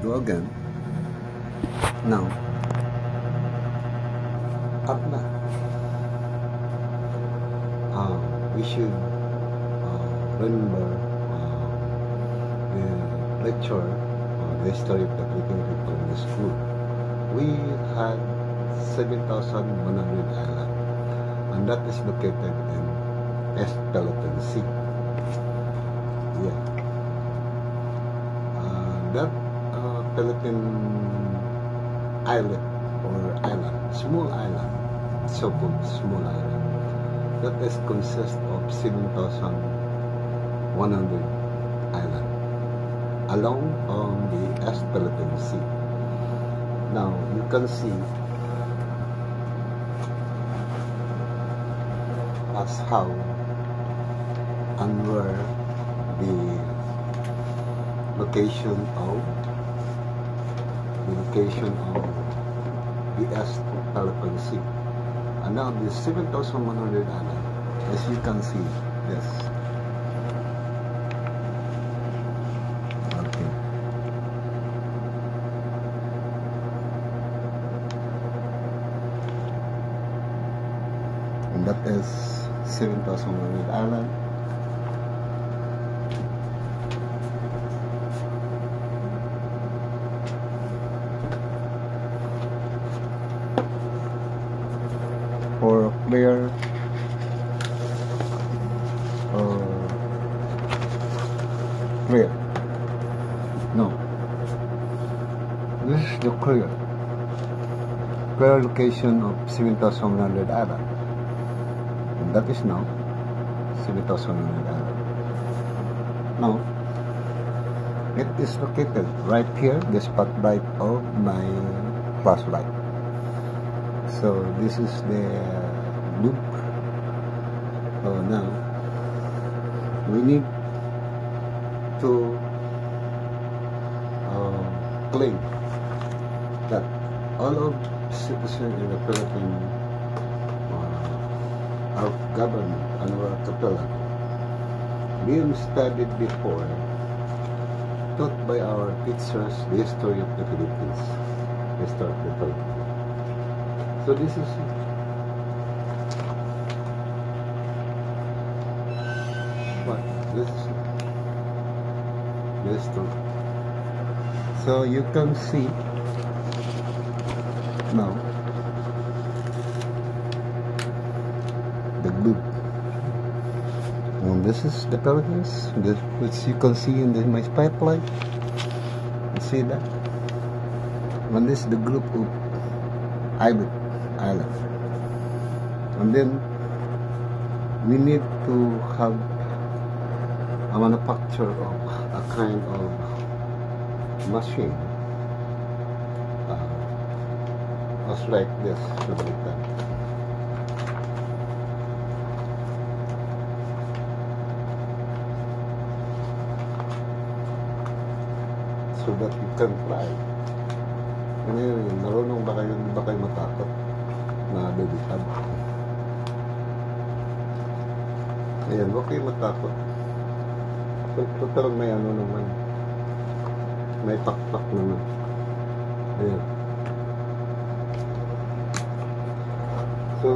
go again. Now, up na. We should remember the lecture, the history of the Philippine people in the school. We had 7,100 island, and that is located in East Philippine Sea. Yeah. That Philippine islet or island, small island, so-called small island, that is consist of 7,100 island along the East Philippine Sea. Now you can see as how and where the location of the East Philippine Sea. And now the 7,100 island, as you can see, yes. Okay. And that is 7,100 island. For clear no, this is the clear location of 7,100 island, and that is now 7,100 island. Now it is located right here, the spotlight of my flashlight. So this is the loop. So now we need to claim that all of citizens in the Philippines are governed under a capella being studied before, taught by our teachers, the history of the Philippines, the history of the Philippines. So this is what this too. So you can see now the blue. And this is the Philippines, which you can see in my spotlight. You see that? And this is the group of island. And then we need to have a manufacture of a kind of machine just like this, so that you can fly. Ngayon, marunong ba kayo, di ba kayo matakot na lilipad? Ayan, huwag kayo matakot. So, total may ano naman, may pakpak naman. Ayan. So,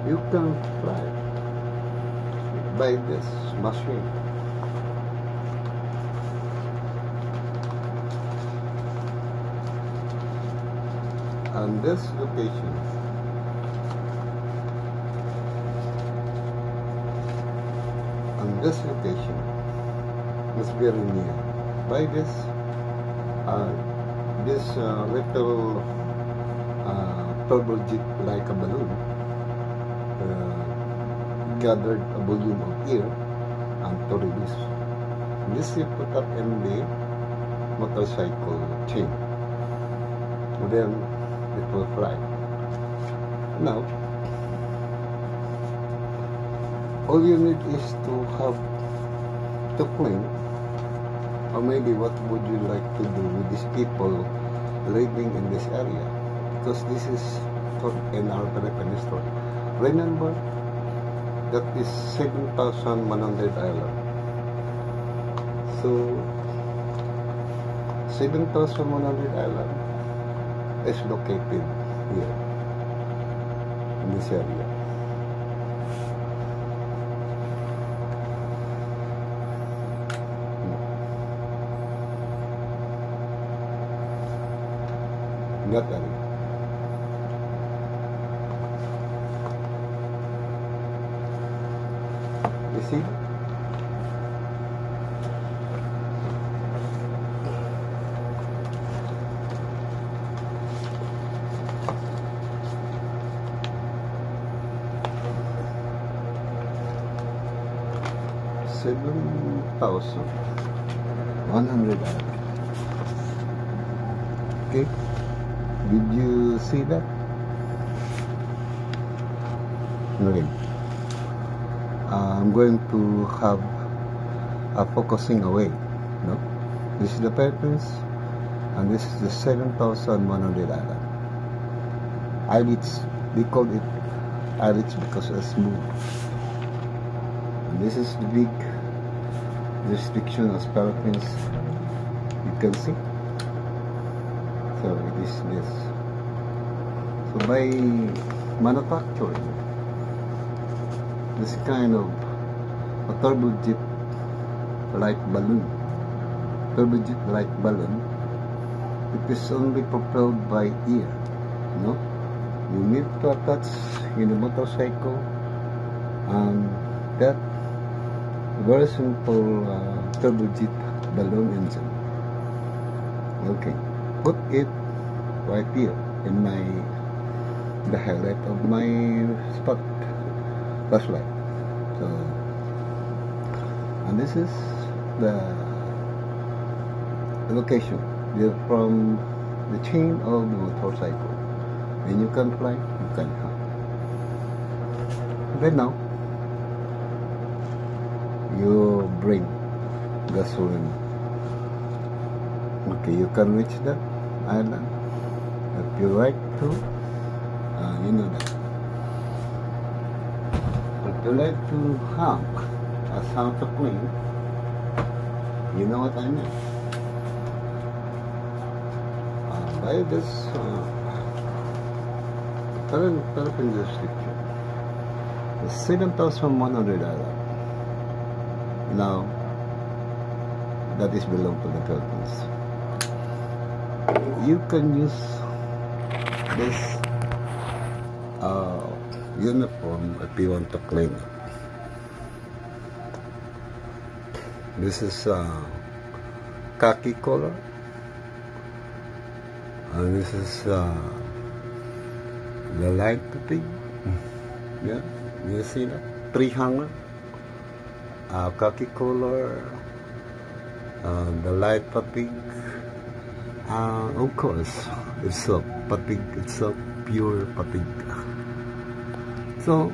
you can fly by this machine. And this location is very near. By this little turbulent like a balloon gathered a volume of air and to release. This is put up in the motorcycle chain. And then it will fly. Now, all you need is to have to claim, or maybe what would you like to do with these people living in this area, because this is taught in our Philippine history. Remember that is 7,100 island. So 7,100 island is located here in this area. That area. You see? $7,100. Okay, did you see that? Okay. I'm going to have a focusing away. No, this is the Philippines, and this is the 7,100 island. Islets, they call it islets because it's smooth. And this is the big jurisdiction of Philippines. You can see. So it is this. So by manufacturing this kind of a turbojet like balloon, it is only propelled by air. You know, you need to attach in a motorcycle and that very simple turbojet balloon engine. Okay, put it right here in the highlight of my spot flashlight. So, and this is the location from the chain of the motorcycle. When you can fly, you can hang. Then now, you bring gasoline. Okay, you can reach that island. If you like to, you know that. If you like to hang as how to clean, you know what I mean. By this Philippine jurisdiction, the 7,100 island. Now, that is belong to the Philippines. You can use this uniform if you want to clean it. This is khaki color, and this is the light pig. Yeah, you see that? Tree hanger, khaki color, the light patig. Of course, it's a patig, it's a pure patig. So,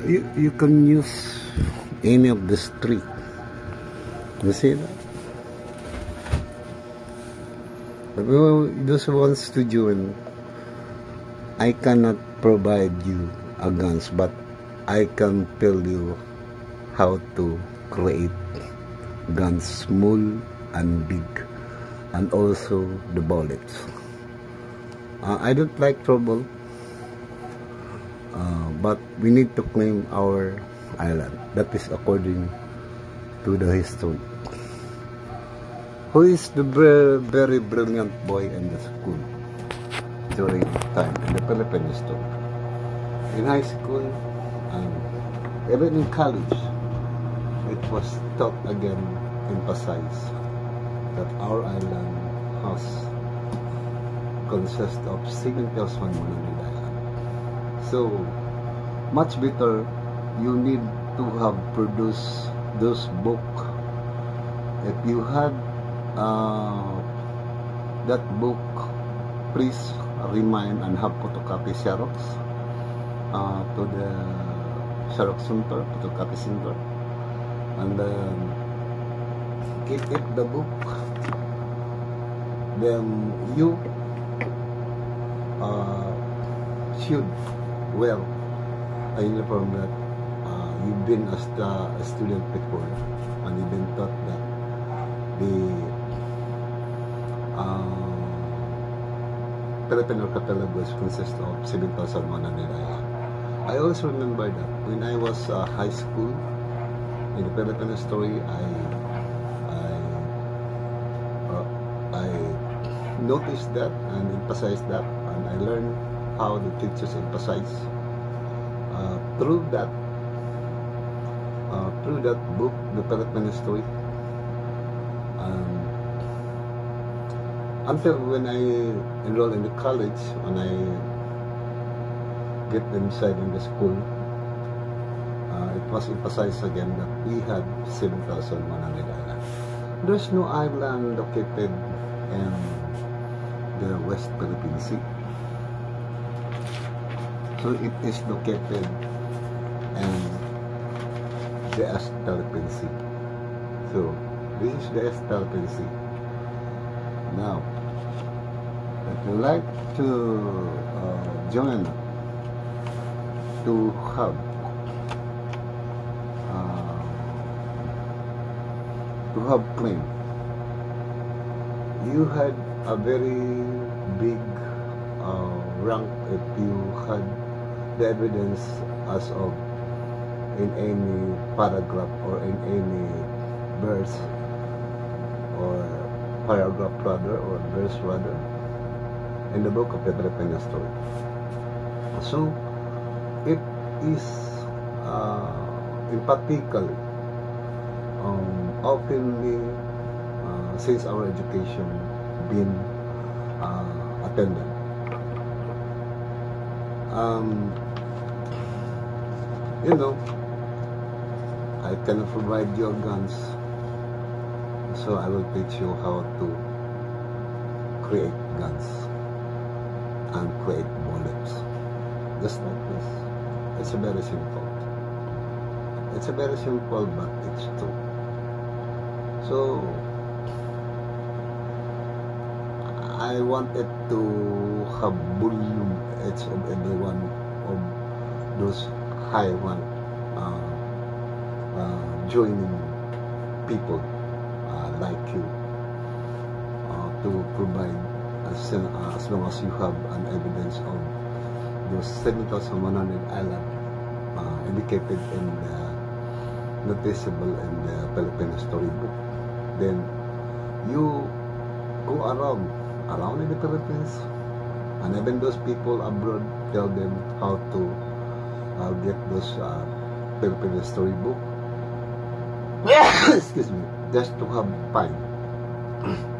you can use any of the street. You see that? Those who wants to join, I cannot provide you a guns, but I can tell you how to create guns, small and big, and also the bullets. I don't like trouble, but we need to claim our island. That is according to the history. Who is the very brilliant boy in the school during time in the Philippine history? In high school and even in college, it was taught again, emphasized that our island has consists of 7,100 island. So much better you need to have produced those book. If you had that book, please remind and have photocopy Xerox to the Xerox center, photocopy center, and then keep it the book. Then you should wear a uniform that you've been as a student before, and you've been taught that the Philippine Archipelago consists of 7,100 islands. I also remember that when I was high school in the Philippine history, I noticed that and emphasized that, and I learned how the teachers emphasize through that book, the Philippine history. Until when I enrolled in the college, when I get inside in the school, it was emphasized again that we had 7,100 islands. There's no island located in the West Philippine Sea. So it is located in the East Philippine Sea. So this is the East Philippine Sea. Now, if you like to join to have claim, you had a very big rank if you had the evidence as of in any paragraph or in any verse or paragraph rather, or verse rather, in the book of the Philippine history. So it is emphatically openly since our education been attended. You know, I cannot provide you guns, so I will teach you how to create guns and create bullets. Just like this. It's a very simple. It's a very simple, but it's true. So I wanted to have volume each of every one of those high one joining people like you to provide as long as you have an evidence of those 7,100 islands indicated in the noticeable in the Philippine history book. Then you go around in the Philippines, and even those people abroad, tell them how to get those Philippine history book. Excuse me, just to have find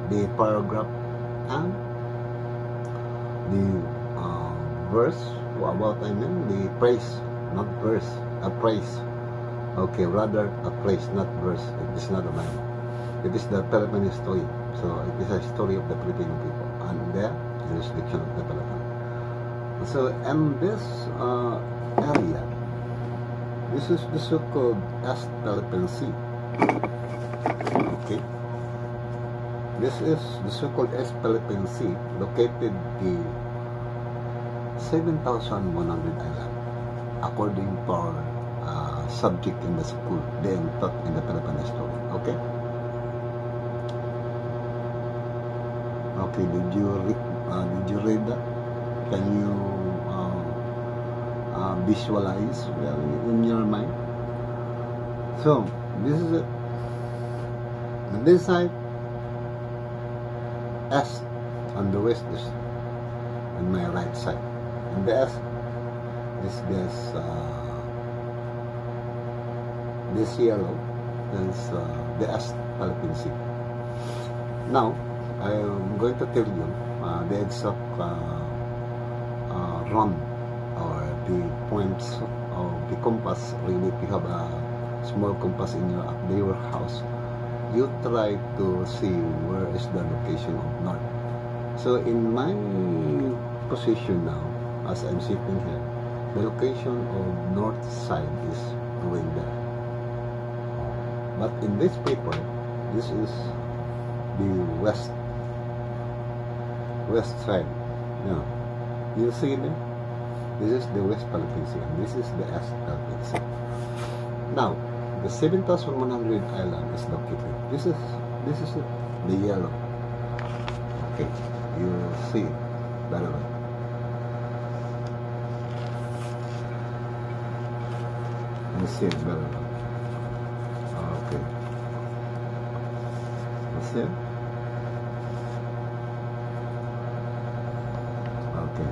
the paragraph and the verse, about the praise, not verse, a praise. Okay, rather a praise, not verse. It is not a line. It is the Philippine history. So it is a story of the Filipino people and their jurisdiction of the Philippines. So in this area, this is the so-called East Philippine Sea. Okay, this is the so-called East Philippine Sea, located the 7,100 island, according to our subject in the school, being taught in the Philippine history. Okay. Okay. Did you read that? Can you visualize well in your mind? So this is it. On this side, east, on the west is on my right side. And the east is this yellow is the East Philippine Sea. Now, I am going to tell you the exact run or the points of the compass. Really, if you have a small compass in your house, you try to see where is the location of north. So in my position now, as I'm sitting here, the location of north side is going there. But in this paper, this is the west side. Yeah, you see there? This is the West Philippine Sea, and this is the East Philippine Sea. Now, the 7,100 island is located. This is it, the yellow. Okay, you see it better. You see it better. Okay. You see it? Okay.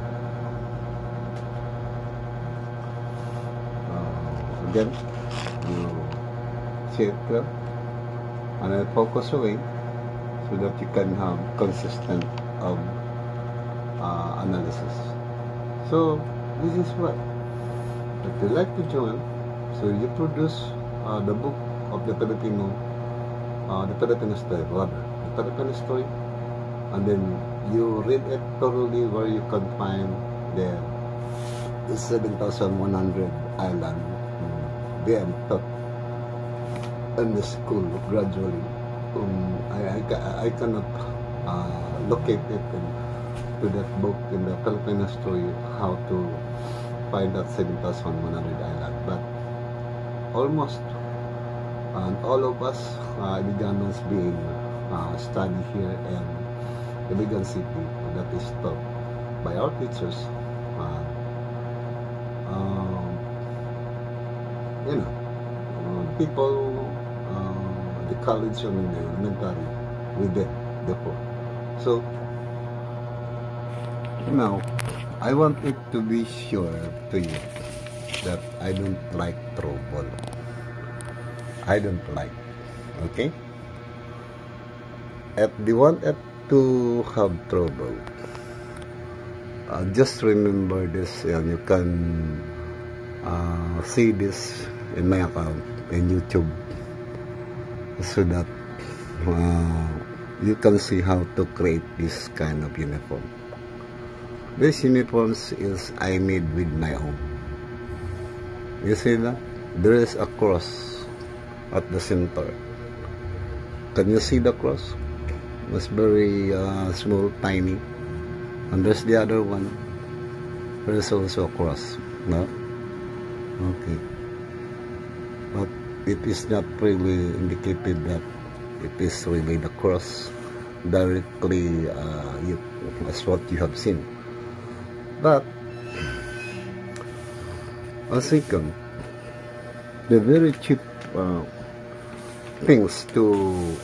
Again, you see it clear, and I focus away so that you can have consistent analysis. So this is what, if you like to join, so you produce the book of the Filipino story, rather, the Filipino story, and then you read it thoroughly, where you can find the 7,100 island being taught in the school gradually. I cannot locate it to that book in the Filipino story, how to find that 7,100 island, but almost and all of us Ibiganons being study here in Ibigan City, that is taught by our teachers, you know, people, the college and the elementary with them, therefore. So now I want it to be sure to you that I don't like trouble. I don't like, okay? If you want it to have trouble, just remember this, and you can see this in my account in YouTube, so that you can see how to create this kind of uniform. This uniforms is I made with my own. You see that? There is a cross at the center. Can you see the cross? It's very small, tiny. And there's the other one. There is also a cross. No? Okay. But it is not really indicated that it is really the cross directly as what you have seen. But I think the very cheap things to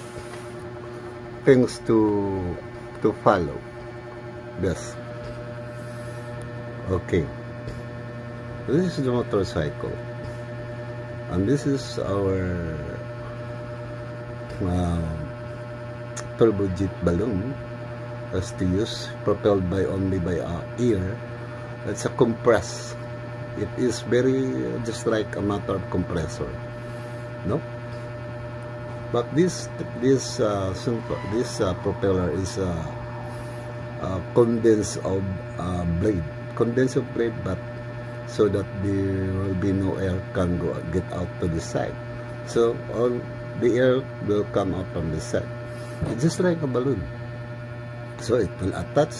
follow. Yes. Okay. This is the motorcycle, and this is our turbo jet balloon, as to use, propelled only by air. It's a compress. It is very just like a matter of compressor, no? But this propeller is a condense of blade, but so that there will be no air can get out to the side. So all the air will come out from the side. It's just like a balloon. So it will attach.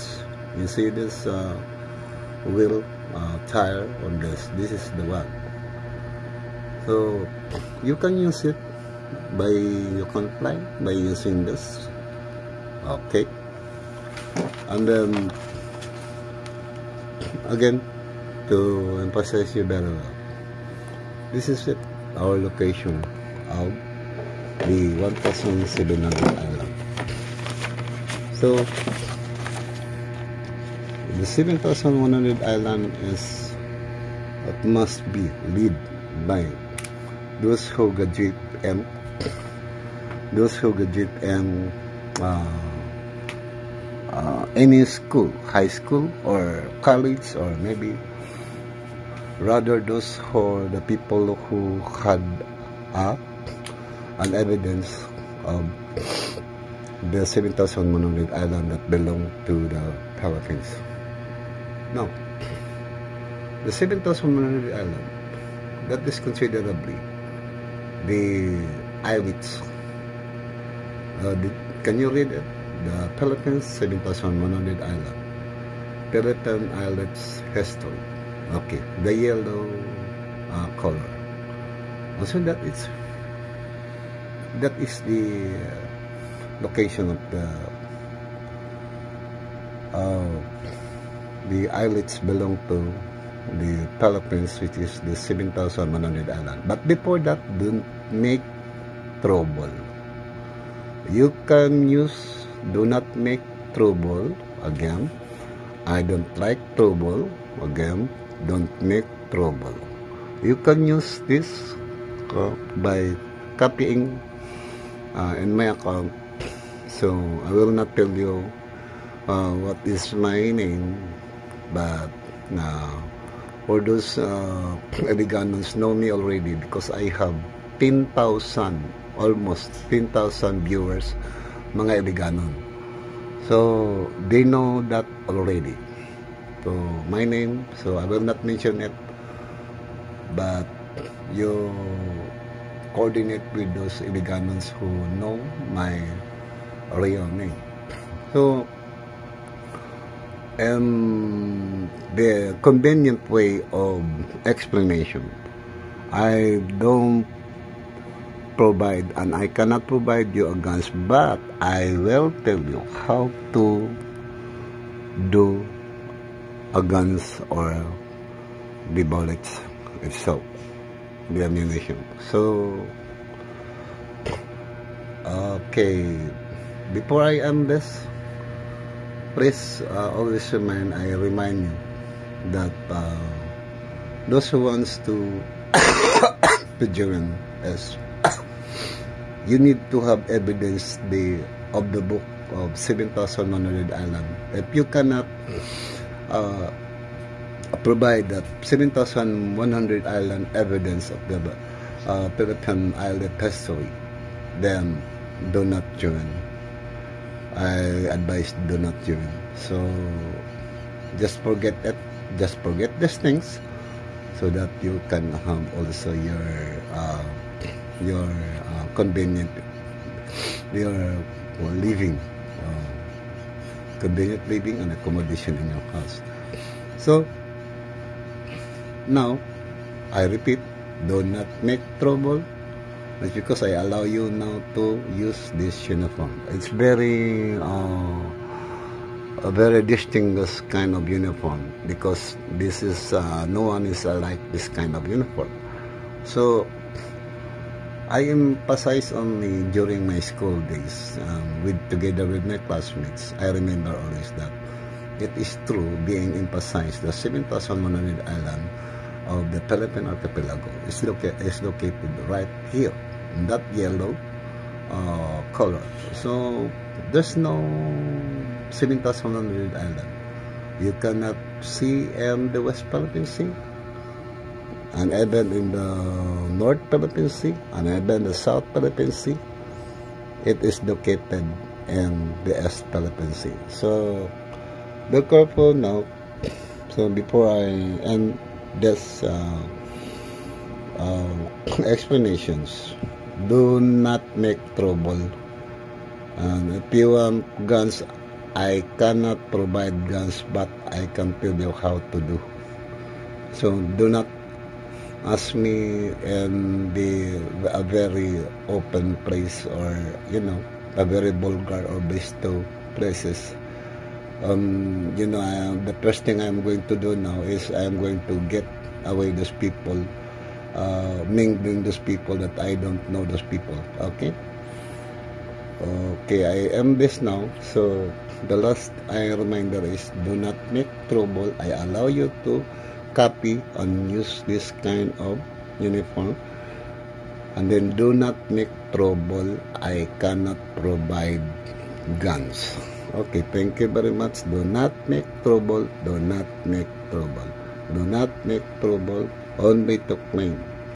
You see this wheel tire on this. This is the one. So you can use it you can fly by using this. Okay. And then again, to emphasize you better, this is it, our location of the 1,700 island. So the 7,100 island is, it must be led by those who graduate any school, high school or college, or maybe rather those who the people who had an evidence of the 7,100 island that belong to the Philippines. Now, the 7,100 island, that is considerably the islets. Can you read it? The Philippines 7,100 island. Philippine Islets history. Okay, the yellow color. Also, that is the location of the islets belong to the Philippines, which is the 7,100 island. But before that, don't make trouble. You can use do not make trouble again. I don't like trouble again. Don't make trouble. You can use this by copying in my account. So I will not tell you what is my name, but for those Iliganos know me already because I have 10,000, almost 10,000 viewers, mga Iliganon. So they know that already. So my name, so I will not mention it, but you coordinate with those Iliganons who know my real name. So the convenient way of explanation, I don't provide and I cannot provide you a guns, but I will tell you how to do a guns or the bullets itself, the ammunition. So okay, before I end this, please always remind you that those who wants to join us, you need to have evidence of the book of 7,100 island. If you cannot provide that 7,100 island evidence of the Philippine island history, then do not join. I advise do not join. So just forget it. Just forget these things, so that you can have also your convenient, your living, convenient living and accommodation in your house. So now I repeat, do not make trouble. That's because I allow you now to use this uniform. It's a very distinguished kind of uniform, because this is no one is like this kind of uniform. So I emphasize only during my school days, together with my classmates. I remember always that it is true being emphasized. The 7,100 island of the Philippine archipelago is located right here in that yellow color. So there's no 7,100 island. You cannot see in the West Philippine Sea, and even in the North Philippine Sea, and even the South Philippine Sea. It is located in the East Philippine Sea. So be careful now. So before I end this explanations, do not make trouble. And if you want guns, I cannot provide guns, but I can tell you how to do. So do not ask me in a very open place, or a very vulgar or besto places. The first thing I'm going to do now is I'm going to get away those people, mingling those people that I don't know those people. Okay, I am this now. So the last reminder is, do not make trouble. I allow you to copy and use this kind of uniform, and then do not make trouble. I cannot provide guns. Okay, thank you very much. Do not make trouble. Do not make trouble. Do not make trouble. Only to claim.